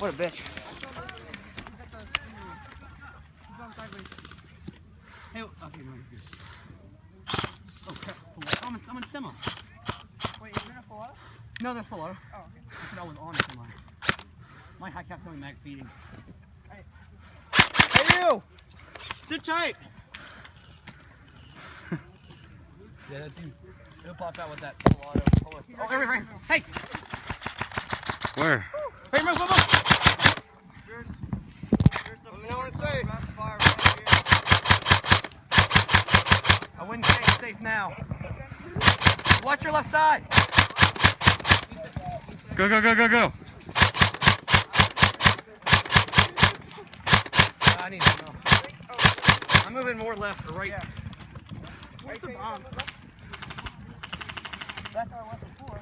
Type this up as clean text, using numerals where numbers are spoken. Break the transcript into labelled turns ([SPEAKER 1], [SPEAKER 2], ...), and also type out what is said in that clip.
[SPEAKER 1] What a bitch. Hey, okay, no, he's good. Oh crap, I'm in semi.
[SPEAKER 2] Wait, is there a full auto?
[SPEAKER 1] No, that's full auto.
[SPEAKER 2] Oh, okay.
[SPEAKER 1] I said I was on a semi. My high cap's only mag feeding.
[SPEAKER 2] Hey.
[SPEAKER 1] Hey you! Sit tight! Yeah, that dude. It'll pop out with that full auto. Oh, right. Hey!
[SPEAKER 3] Where?
[SPEAKER 1] Hey, move!
[SPEAKER 2] There's something I want to say.
[SPEAKER 1] I wouldn't say it's safe now. Watch your left side.
[SPEAKER 3] Go.
[SPEAKER 1] I need to know. I'm moving more left or right.
[SPEAKER 2] Yeah. Where's the bomb? That's our left before.